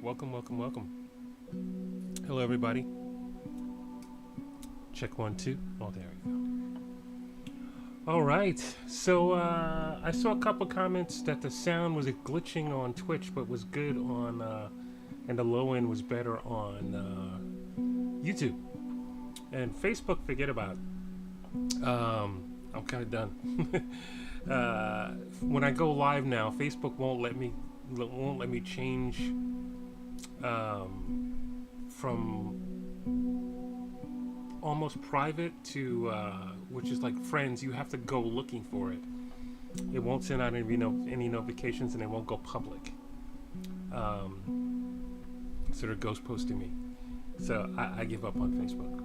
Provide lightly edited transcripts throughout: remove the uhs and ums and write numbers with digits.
Welcome, welcome, welcome. Hello, everybody. Check 1, 2. Oh, there we go. All right. So I saw a couple comments that the sound was glitching on Twitch, but was good on, and the low end was better on YouTube. And Facebook, forget about it. I'm kind of done. When I go live now, Facebook won't let me change from almost private to which is like friends. You have to go looking for it. It won't send out any notifications, and it won't go public. So they're ghost posting me. So I give up on Facebook.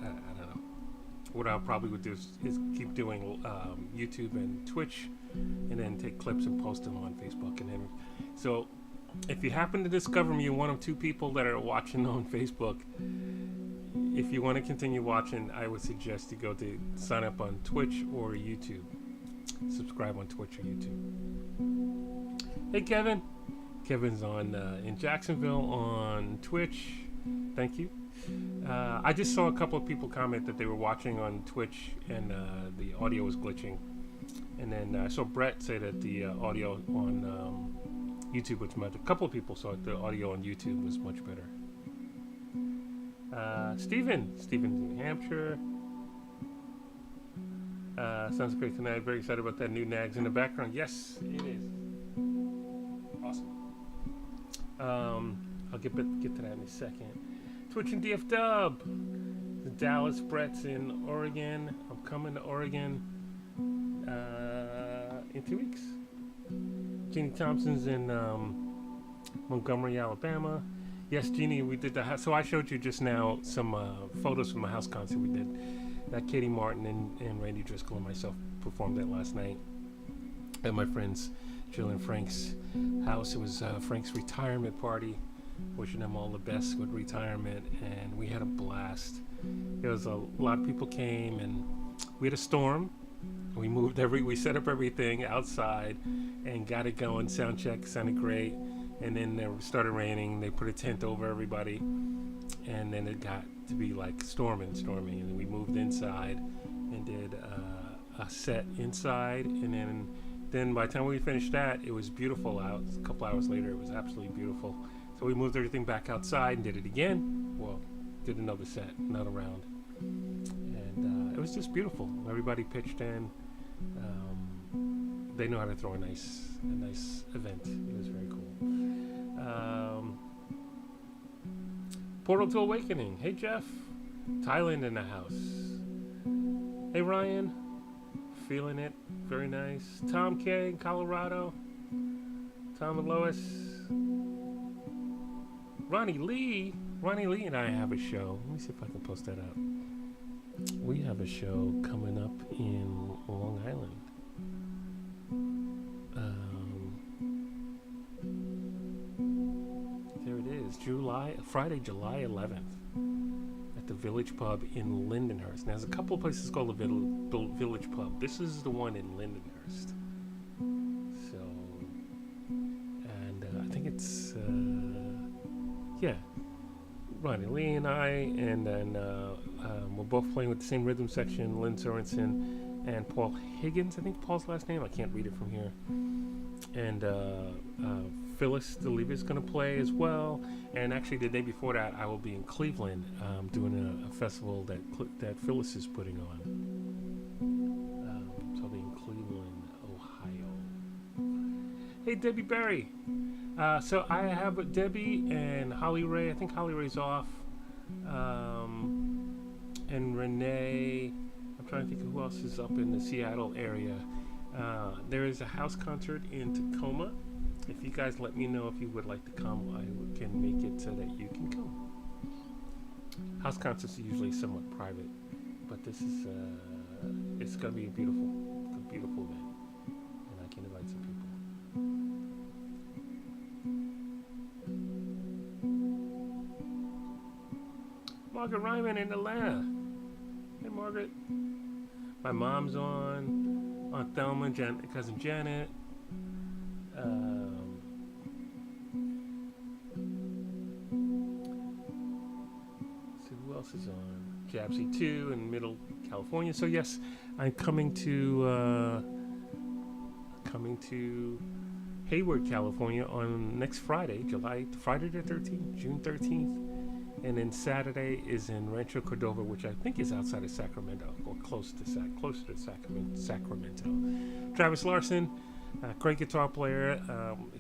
I don't know. What I probably would do is keep doing YouTube and Twitch, and then take clips and post them on Facebook. And then, so if you happen to discover me, one of two people that are watching on Facebook, if you want to continue watching, I would suggest you go to sign up on Twitch or YouTube. Subscribe on Twitch or YouTube. Hey, Kevin. Kevin's on in Jacksonville on Twitch. Thank you. I just saw a couple of people comment that they were watching on Twitch and the audio was glitching. And then I saw Brett say that the audio on YouTube was much. A couple of people saw the audio on YouTube was much better. Steven's in New Hampshire. Sounds great tonight. Very excited about that new Nags in the background. Yes, it is. Awesome. I'll get to that in a second. Twitch and DF Dub. The Dallas Brett's in Oregon. I'm coming to Oregon in 2 weeks. Jeannie Thompson's in Montgomery, Alabama. Yes, Jeannie, we did the house. So I showed you just now some photos from the house concert we did. That Katie Martin and Randy Driscoll and myself performed that last night at my friends Jill and Frank's house. It was Frank's retirement party. Wishing them all the best with retirement, and we had a blast. There was a lot of people came, and we had a storm. We set up everything outside and got it going. Sound check sounded great, and then it started raining. They put a tent over everybody, and then it got to be like storming, and then we moved inside and did a set inside, and then by the time we finished that, it was beautiful out. A couple hours later, it was absolutely beautiful. So we moved everything back outside and did it again. Well, did another set, another round. And it was just beautiful. Everybody pitched in. They know how to throw a nice event. It was very cool. Portal to Awakening. Hey, Jeff. Thailand in the house. Hey, Ryan. Feeling it. Very nice. Tom K. Colorado. Tom and Lois. Ronnie Lee and I have a show. Let me see if I can post that up. We have a show coming up in Long Island. There it is, Friday, July 11th, at the Village Pub in Lindenhurst. Now, there's a couple of places called the Village Pub. This is the one in Lindenhurst. So, and I think it's. Yeah, Ronnie Lee and I, and then we're both playing with the same rhythm section, Lynn Sorensen and Paul Higgins. I think Paul's last name. I can't read it from here. And Phyllis DeLeva is going to play as well. And actually, the day before that, I will be in Cleveland doing a festival that Phyllis is putting on. So I'll be in Cleveland, Ohio. Hey, Debbie Berry. So I have Debbie and Holly Ray. I think Holly Ray's off. And Renee. I'm trying to think of who else is up in the Seattle area. There is a house concert in Tacoma. If you guys let me know if you would like to come, I can make it so that you can come. House concerts are usually somewhat private, but this is it's going to be a beautiful event, and I can invite some people. Margaret Ryman in Atlanta. Hey, Margaret. My mom's on. Aunt Thelma, cousin Janet. else is on? Jabsy 2 in Middle California. So yes, I'm coming to Hayward, California on next Friday, Friday the 13th, June 13th. And then Saturday is in Rancho Cordova, which I think is outside of Sacramento, or closer to Sacramento. Travis Larson, great guitar player.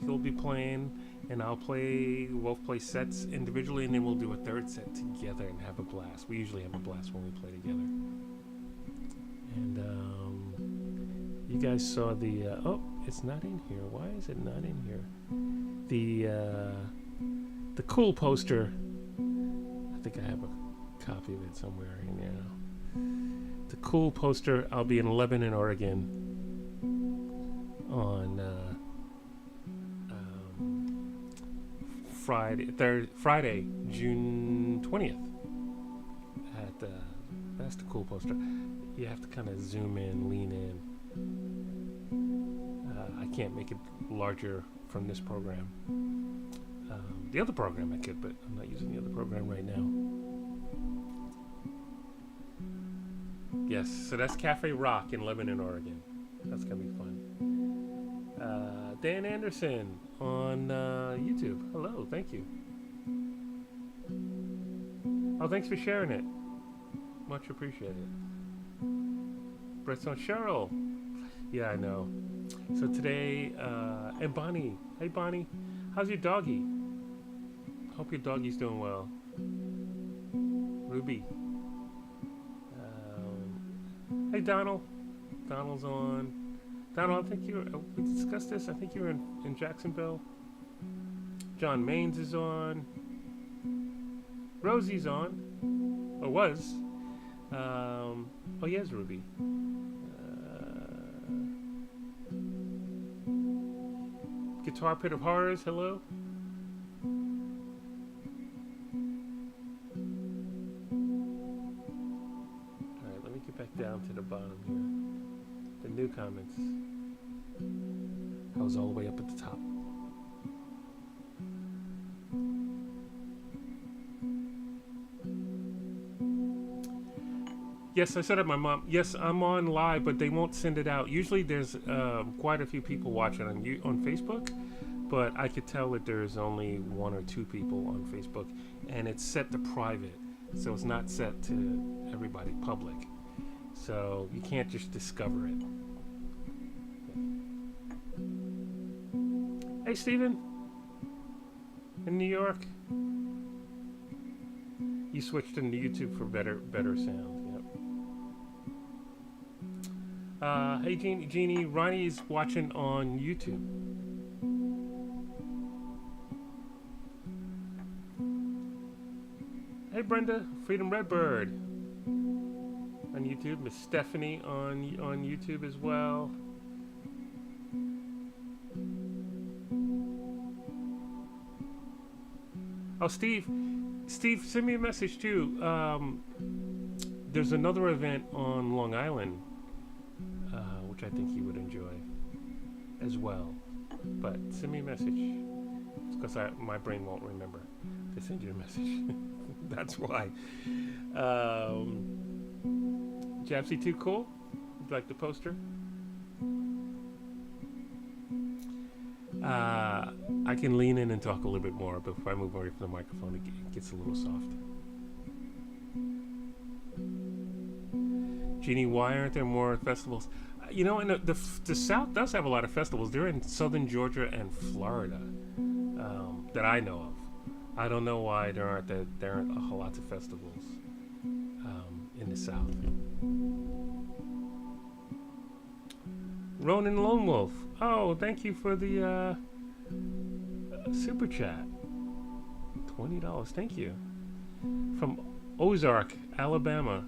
He'll be playing, and I'll play. We'll both play sets individually, and then we'll do a third set together and have a blast. We usually have a blast when we play together. And you guys saw the. It's not in here. Why is it not in here? The cool poster. I think I have a copy of it somewhere in there now. The cool poster. I'll be in Lebanon, Oregon on Friday, June 20th. That's the cool poster. You have to kind of zoom in, lean in. I can't make it larger from this program. The other program I could, but I'm not using the other program right now. Yes, so that's Cafe Rock in Lebanon, Oregon. That's going to be fun. Dan Anderson on YouTube. Hello, thank you. Oh, thanks for sharing it. Much appreciated. Brett's on Cheryl. Yeah, I know. So today, and Bonnie. Hey, Bonnie. How's your doggy? Hope your doggy's doing well. Ruby. Hey, Donald. Donald's on. Donald, I think we discussed this. I think you were in Jacksonville. John Maines is on. Rosie's on. Or was. Yes, Ruby. Guitar Pit of Horrors, hello. Alright, let me get back down to the bottom here. The new comments. I was all the way up at the top. Yes, I said it, my mom. Yes, I'm on live, but they won't send it out. Usually there's quite a few people watching on Facebook, but I could tell that there's only 1 or 2 people on Facebook, and it's set to private, so it's not set to everybody public. So you can't just discover it. Hey, Steven. In New York. You switched into YouTube for better sound. Hey, Jeannie, Ronnie's watching on YouTube. Hey, Brenda, Freedom Redbird on YouTube. Miss Stephanie on YouTube as well. Oh, Steve, send me a message too. There's another event on Long Island, which I think you would enjoy as well. But send me a message, because my brain won't remember to send you a message. That's why. Japsy too cool? You like the poster? I can lean in and talk a little bit more, but if I move away from the microphone, it gets a little soft. Jeannie, why aren't there more festivals? You know, and the South does have a lot of festivals. They're in southern Georgia and Florida that I know of. I don't know why there aren't a whole lot of festivals in the South. Ronan Lone Wolf. Oh, thank you for the super chat. $20. Thank you. From Ozark, Alabama.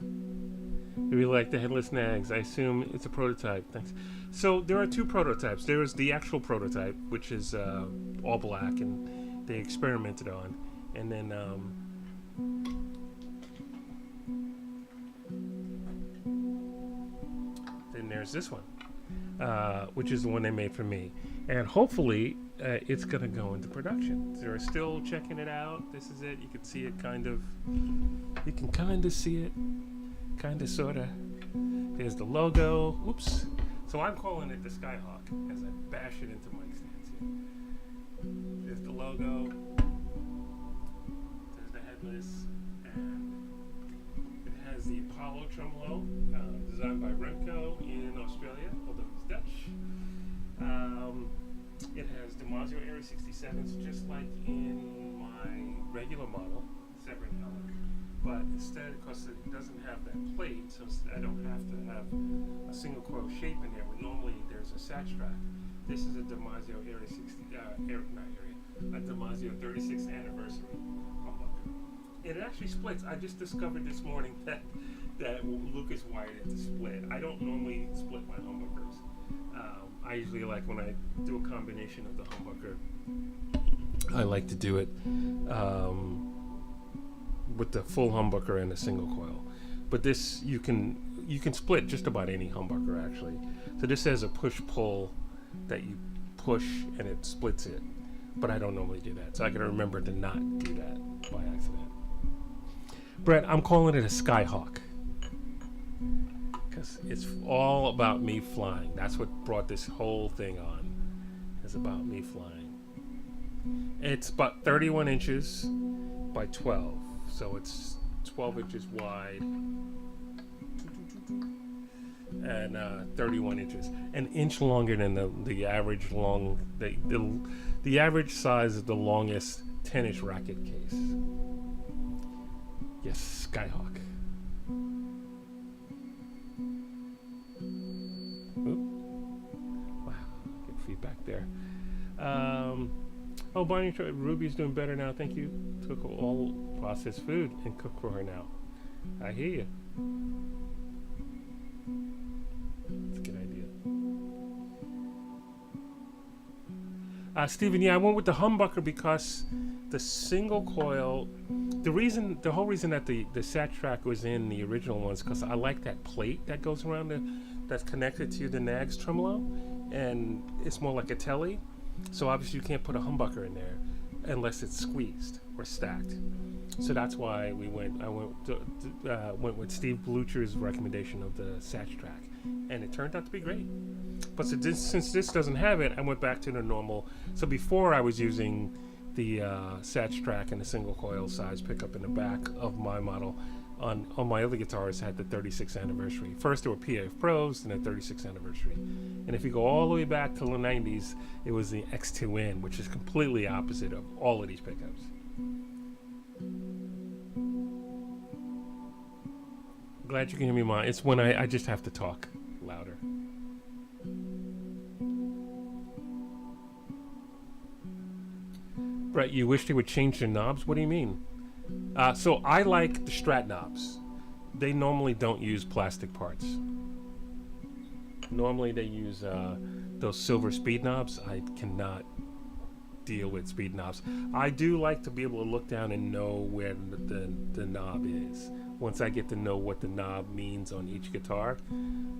We really like the Headless Nags. I assume it's a prototype. Thanks. So there are 2 prototypes. There is the actual prototype, which is all black, and they experimented on. And then there's this one, which is the one they made for me. And hopefully it's going to go into production. They're still checking it out. This is it. You can see it kind of. You can kind of see it. Kind of, sort of. There's the logo. Oops. So I'm calling it the Skyhawk as I bash it into mic stands here. There's the logo. There's the headless. And it has the Apollo tremolo, designed by Remco in Australia, although he's Dutch. It has DiMaggio Area 67s, just like in my regular model, separate element. But instead, because it doesn't have that plate, so I don't have to have a single coil shape in there, where normally there's a satch track. This is a DiMaggio Area 60, a DiMaggio 36th anniversary humbucker. It actually splits. I just discovered this morning that Lucas wired it to split. I don't normally split my humbuckers. I usually like when I do a combination of the humbucker, I like to do it with the full humbucker and a single coil. But this you can split just about any humbucker actually. So this has a push-pull that you push and it splits it. But I don't normally do that. So I gotta remember to not do that by accident. Brett, I'm calling it a Skyhawk. Because it's all about me flying. That's what brought this whole thing on. It's about me flying. It's about 31 inches by 12. So it's 12 inches wide and 31 inches. An inch longer than the average the average size of the longest tennis racket case. Yes, Skyhawk. Wow, good feedback there. Bonnie, Ruby's doing better now. Thank you. Took all processed food and cook for her now. I hear you. That's a good idea. Stephen, yeah, I went with the humbucker because the single coil. The whole reason that the sat track was in the original ones because I like that plate that goes around that's connected to the Nags tremolo, and it's more like a telly. So obviously you can't put a humbucker in there unless it's squeezed or stacked. So that's why I went with Steve Blucher's recommendation of the Satch track, and it turned out to be great. But since this doesn't have it, I went back to the normal. So before I was using the Satch track and a single coil size pickup in the back of my model. On my other guitars had the 36th anniversary. First there were PAF Pros, then the 36th anniversary. And if you go all the way back to the 90s, it was the X2N, which is completely opposite of all of these pickups. Glad you can hear me, Ma. It's when I just have to talk louder. Brett, you wish they would change the knobs? What do you mean? So I like the Strat knobs. They normally don't use plastic parts. Normally they use those silver speed knobs. I cannot deal with speed knobs. I do like to be able to look down and know where the knob is. Once I get to know what the knob means on each guitar,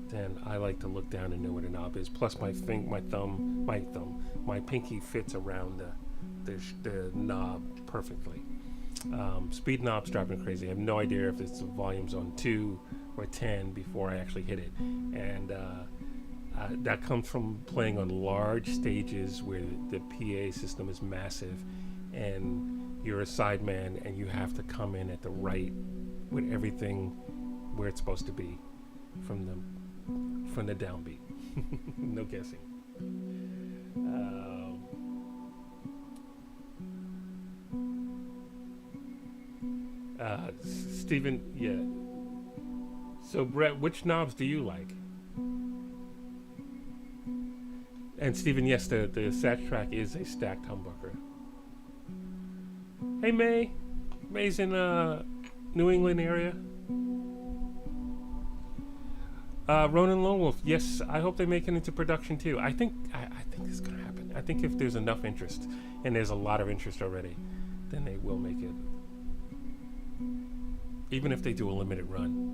then I like to look down and know where the knob is. Plus my pinky fits around the knob perfectly. Speed knobs drive me crazy. I have no idea if it's the volume's on 2 or 10 before I actually hit it, and that comes from playing on large stages where the PA system is massive, and you're a sideman and you have to come in at the right with everything where it's supposed to be from the downbeat. No guessing. Stephen, yeah. So Brett, which knobs do you like? And Stephen, yes, the Satch track is a stacked humbucker. Hey May, May's in New England area. Ronan Lone Wolf, yes, I hope they make it into production too. I think it's gonna happen. I think if there's enough interest, and there's a lot of interest already, then they will make it. Even if they do a limited run.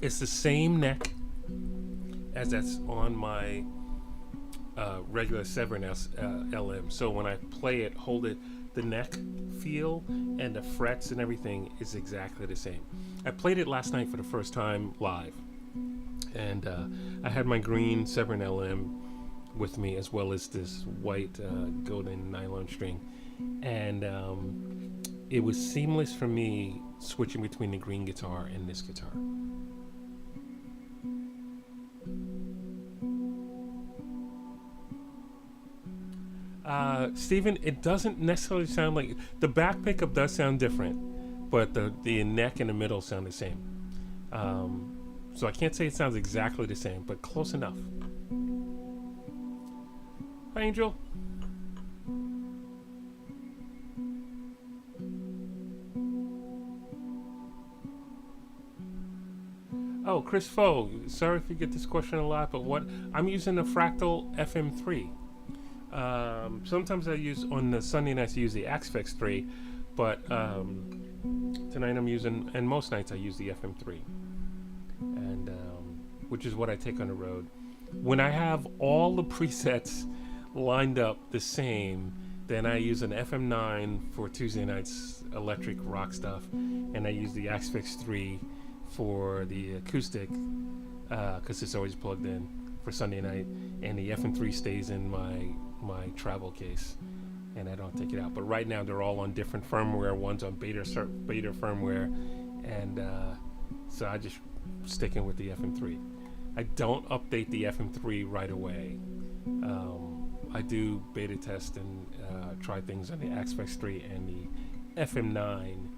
It's the same neck as that's on my regular 7S LM. So when I play it, hold it, the neck feel and the frets and everything is exactly the same. I played it last night for the first time live, and I had my green 7LM with me, as well as this white golden nylon string, and it was seamless for me switching between the green guitar and this guitar. Steven, it doesn't necessarily sound like the back pickup does sound different, but the neck and the middle sound the same. So I can't say it sounds exactly the same, but close enough. Hi, Angel. Oh, Chris Foe. Sorry if you get this question a lot, but what I'm using a Fractal FM3. Sometimes I use on the Sunday nights I use the Axfex 3, but tonight I'm using, and most nights I use the FM3, and which is what I take on the road. When I have all the presets lined up the same, then I use an FM9 for Tuesday nights electric rock stuff, and I use the Axfex 3 for the acoustic because it's always plugged in for Sunday night, and the FM3 stays in my travel case, and I don't take it out. But right now they're all on different firmware. One's on beta firmware, and so I just sticking with the FM3. I don't update the FM3 right away. I do beta test and try things on the Axfex 3 and the FM9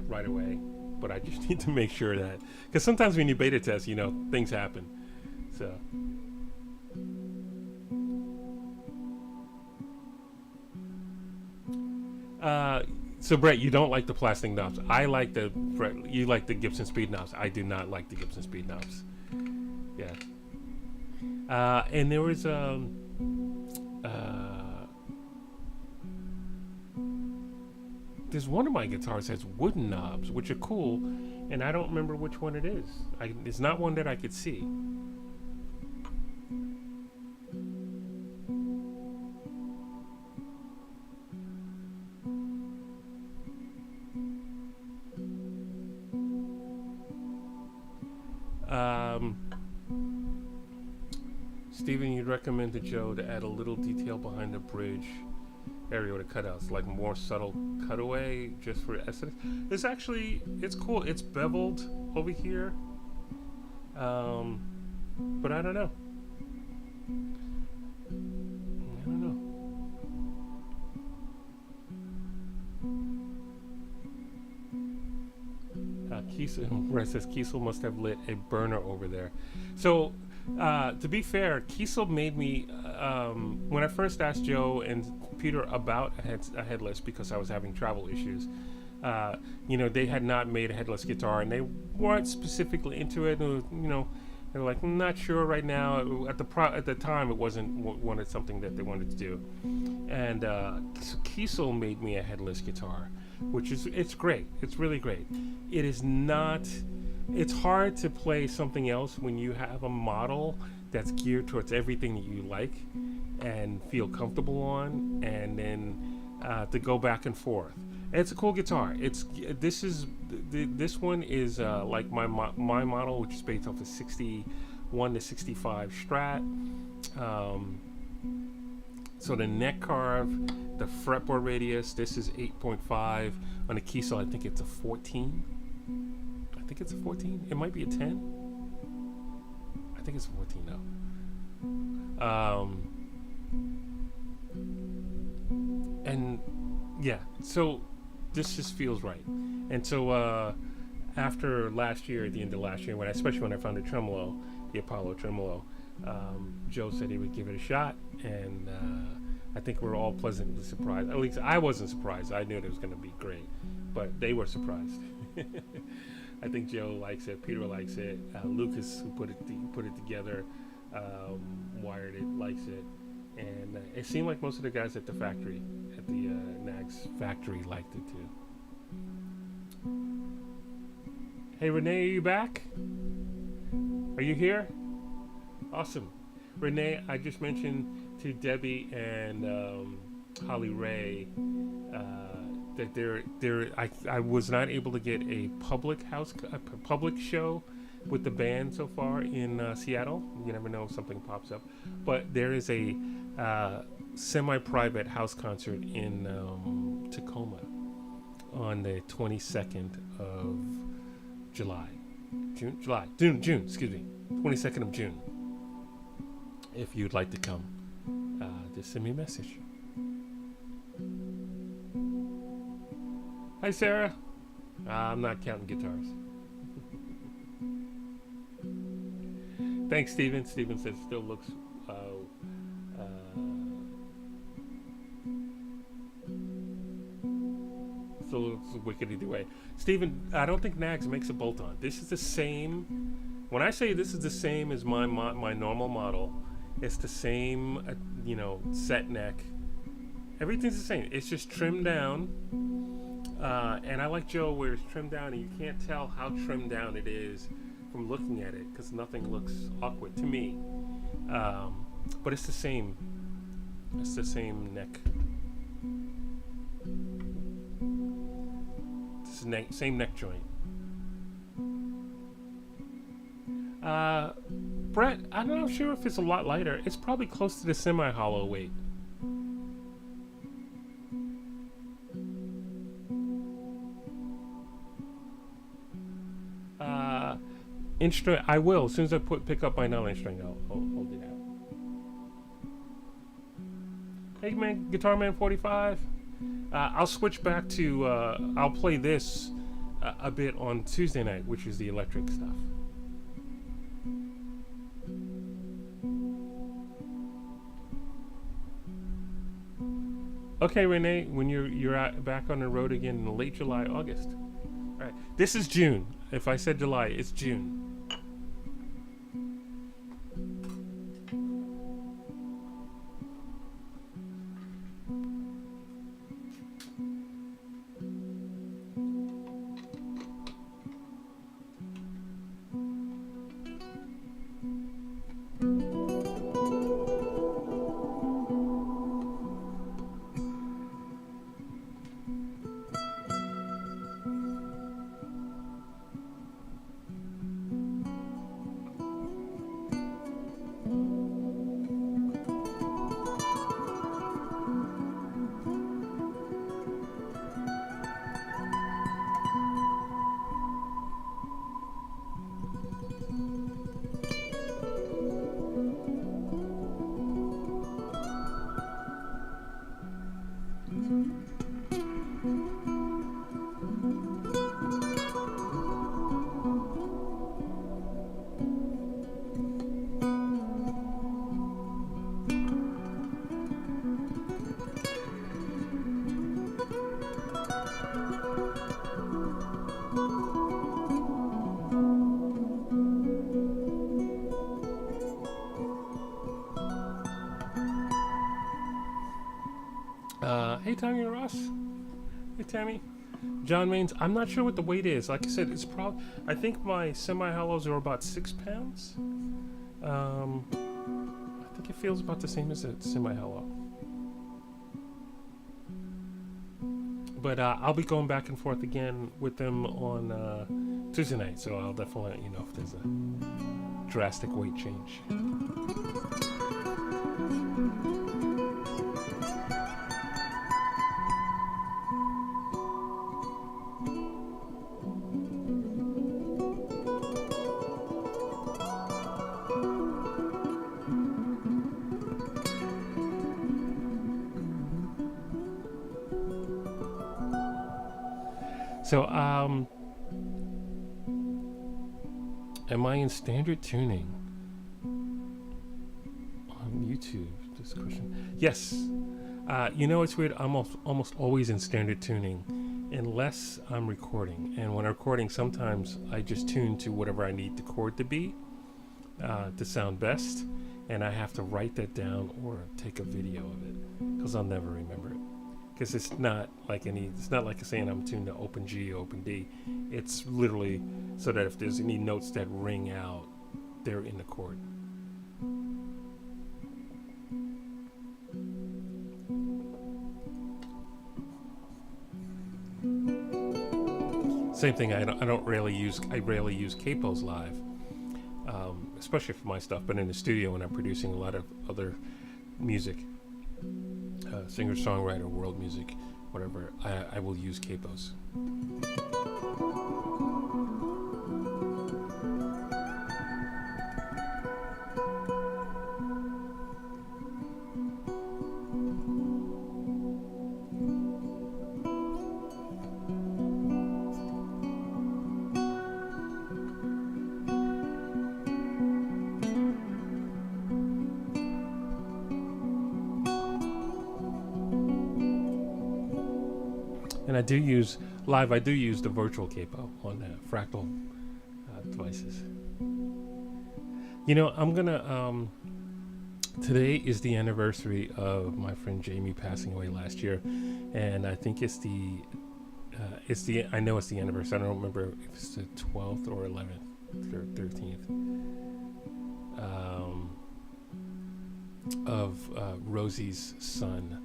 right away, but I just need to make sure that, because sometimes when you beta test, things happen. So so Brett, you don't like the plastic knobs. I like you like the Gibson speed knobs. I do not like the Gibson speed knobs. Yeah. And there was there's one of my guitars has wooden knobs, which are cool, and I don't remember which one it is. It's not one that I could see. Steven, you'd recommend to Joe to add a little detail behind the bridge area with the cutouts, like more subtle cutaway just for aesthetics. It's cool. It's beveled over here, but I don't know. Kiesel says Kiesel must have lit a burner over there. So, to be fair, Kiesel made me when I first asked Joe and Peter about a headless, because I was having travel issues. They had not made a headless guitar, and they weren't specifically into it. They were like, not sure right now. At the time, it wasn't something that they wanted to do. And so Kiesel made me a headless guitar, it's great. It's really great. It is not. It's hard to play something else when you have a model that's geared towards everything that you like and feel comfortable on, and then to go back and forth. It's a cool guitar. This one is like my model, which is based off a 61 to 65 Strat. So the neck carve, the fretboard radius, this is 8.5. On the Kiesel, I think it's a 14. I think it's a 14. It might be a 10. I think it's a 14 though. And yeah, so this just feels right. And so after last year, at the end of last year, especially when I found the tremolo, the Apollo tremolo, Joe said he would give it a shot, and I think we're all pleasantly surprised. At least I wasn't surprised. I knew it was going to be great, but they were surprised. I think Joe likes it. Peter likes it. Lucas, who put it together, wired it, likes it, and it seemed like most of the guys at the factory, at the Nags factory, liked it too. Hey Renee, are you back? Are you here? Awesome. Renee, I just mentioned to Debbie and Holly Ray uh, that I was not able to get a public show with the band so far in Seattle. You never know if something pops up, but there is a semi-private house concert in Tacoma on the 22nd of July. June, excuse me. 22nd of June. If you'd like to come, just send me a message. Hi, Sarah. I'm not counting guitars. Thanks, Steven. Steven says still looks still looks wicked either way. Steven, I don't think Nags makes a bolt-on. This is the same. When I say this is the same as my normal model, it's the same, set neck. Everything's the same. It's just trimmed down. And I like Joe where it's trimmed down and you can't tell how trimmed down it is from looking at it because nothing looks awkward to me. But it's the same. It's the same neck. It's the same neck joint. Brett, I'm not sure if it's a lot lighter. It's probably close to the semi-hollow weight. Instrument, I will. As soon as I pick up my 9-inch string, I'll hold it out. Hey man, Guitar Man 45. I'll switch back to, I'll play this a bit on Tuesday night, which is the electric stuff. Okay, Renee, when you're out, back on the road again in late July, August. All right, this is June. If I said July, it's June. Hey, Tammy Ross. Hey, Tammy. John Maines. I'm not sure what the weight is. Like I said, it's probably. I think my semi-hollows are about 6 pounds. I think it feels about the same as a semi-hollow. But I'll be going back and forth again with them on Tuesday night, so I'll definitely let you know if there's a drastic weight change. So, am I in standard tuning on YouTube? This question. Yes. It's weird. I'm almost always in standard tuning unless I'm recording. And when I'm recording, sometimes I just tune to whatever I need the chord to be to sound best. And I have to write that down or take a video of it because I'll never remember it. Because it's not like saying I'm tuned to open G, open D. It's literally so that if there's any notes that ring out, they're in the chord. Same thing. I don't rarely use. I rarely use capos live, especially for my stuff. But in the studio, when I'm producing a lot of other music, singer songwriter, world music, whatever, I will use capos. And I do use live. I do use the virtual capo on Fractal devices. You know, I'm gonna. Today is the anniversary of my friend Jamie passing away last year, and I think it's the. I know it's the anniversary. I don't remember if it's the 12th or 11th or 13th. Of Rosie's son.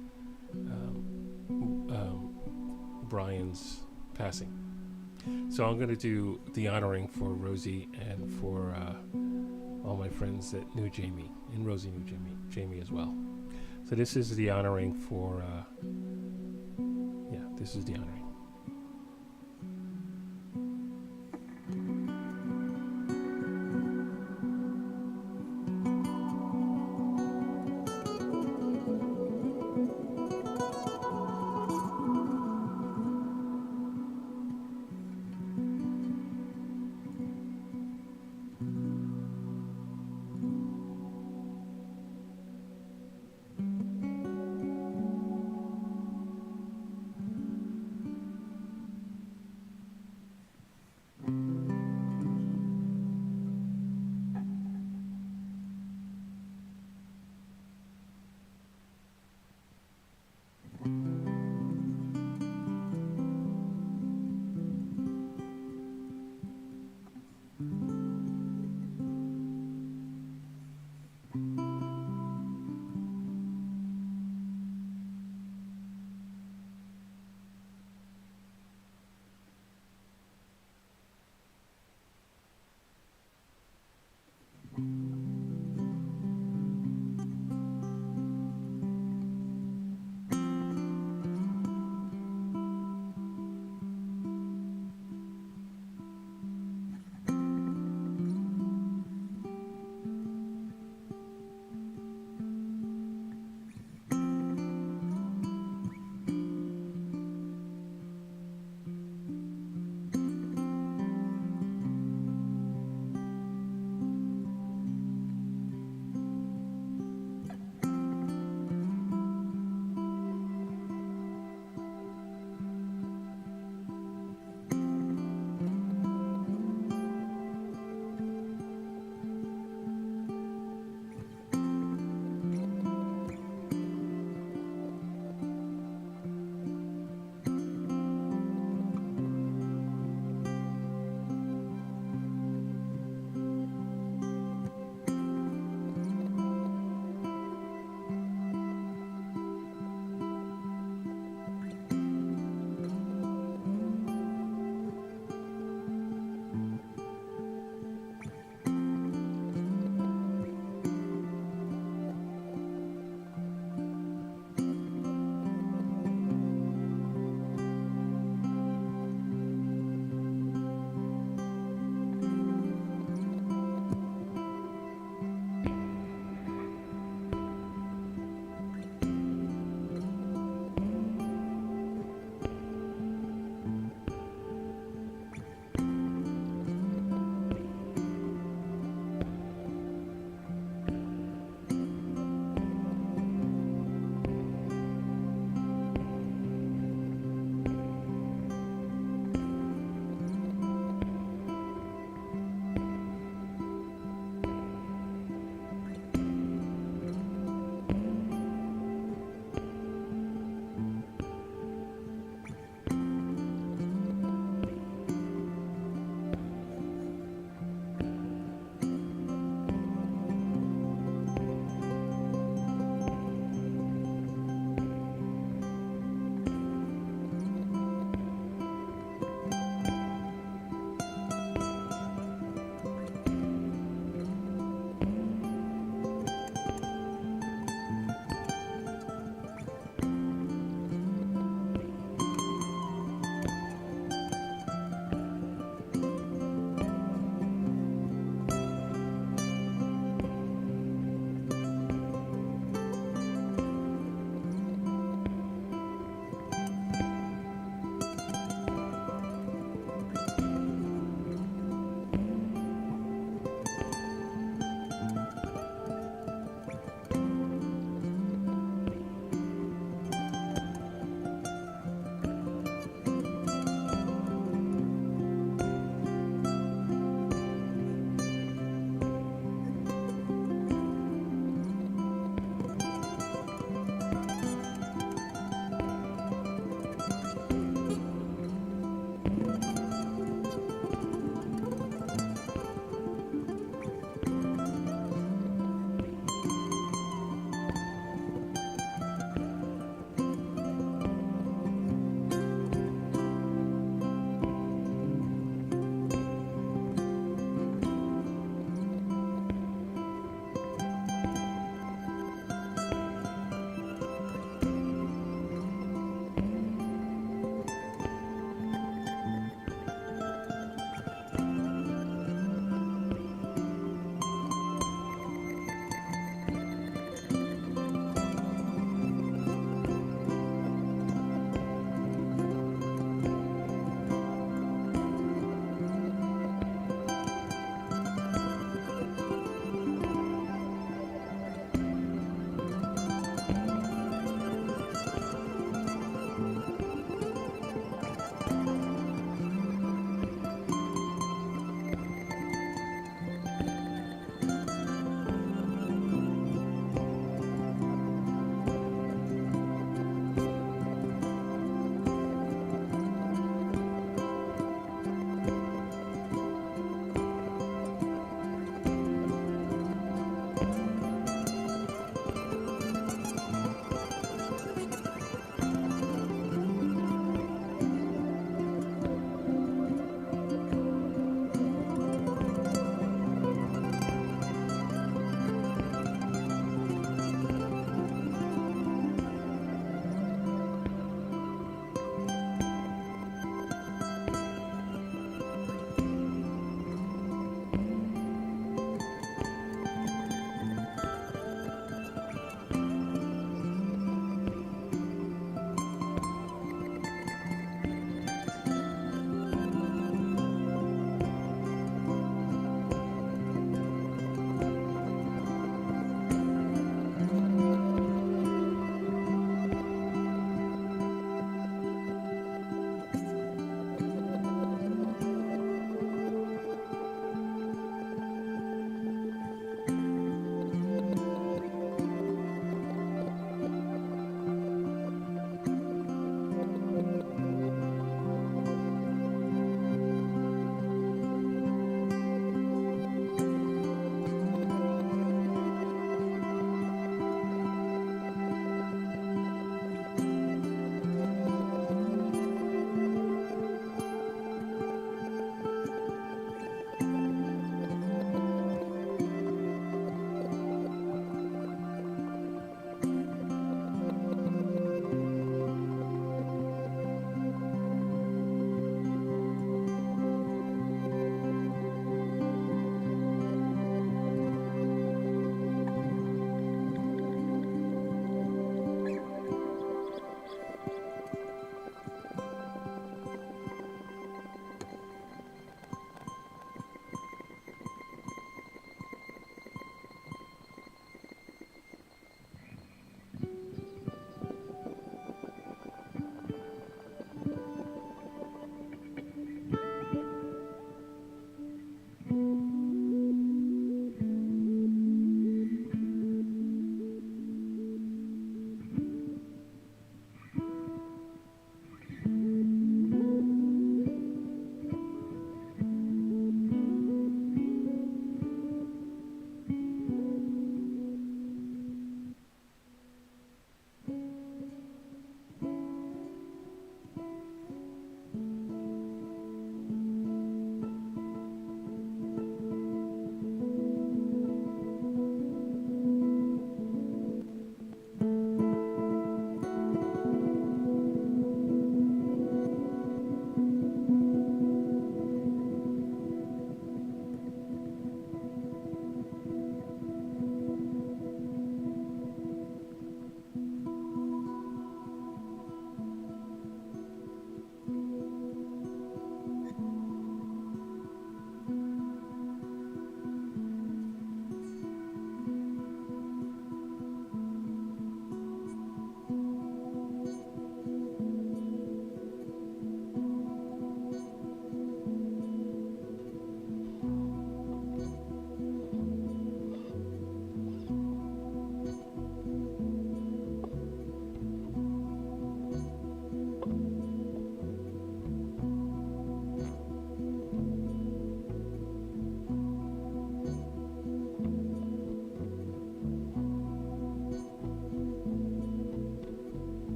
Brian's passing. So I'm going to do the honoring for Rosie and for all my friends that knew Jamie, and Rosie knew Jamie as well. So this is the honoring for, this is the honoring.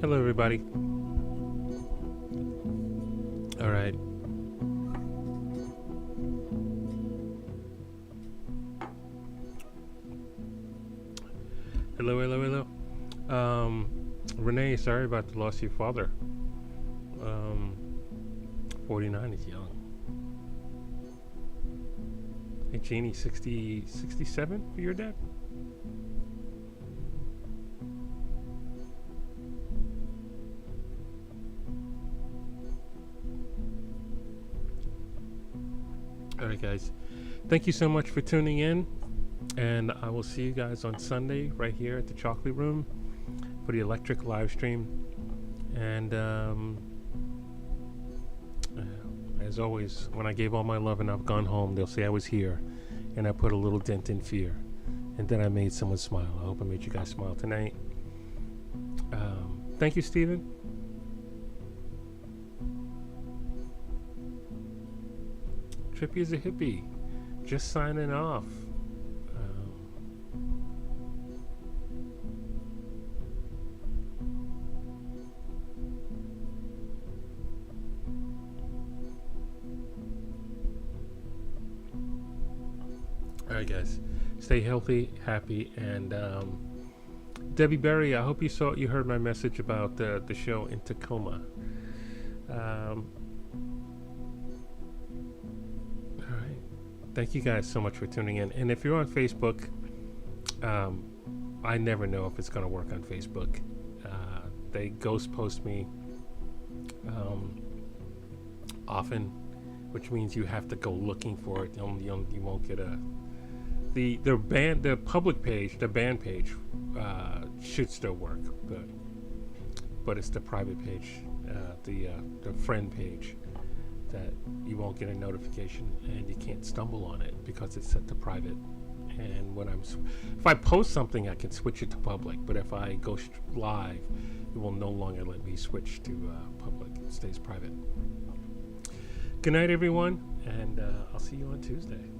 Hello, everybody. All right. Hello, hello, hello. Renee, sorry about the loss of your father. 49 is young. Hey, Jeannie, 67 for your dad? All right, guys. Thank you so much for tuning in. And I will see you guys on Sunday right here at the Chocolate Room for the Electric live stream. And as always, when I gave all my love and I've gone home, they'll say I was here and I put a little dent in fear. And then I made someone smile. I hope I made you guys smile tonight. Thank you, Stephen. Trippy is a hippie. Just signing off. All right, guys. Stay healthy, happy, and Debbie Berry. I hope you heard my message about the show in Tacoma. All right. Thank you guys so much for tuning in. And if you're on Facebook, I never know if it's going to work on Facebook. They ghost post me often, which means you have to go looking for it. You won't get the public page, the band page, should still work, but it's the private page, the friend page, that you won't get a notification and you can't stumble on it because it's set to private. And if I post something, I can switch it to public, but if I go live, it will no longer let me switch to public. It stays private. Good night, everyone, and I'll see you on Tuesday.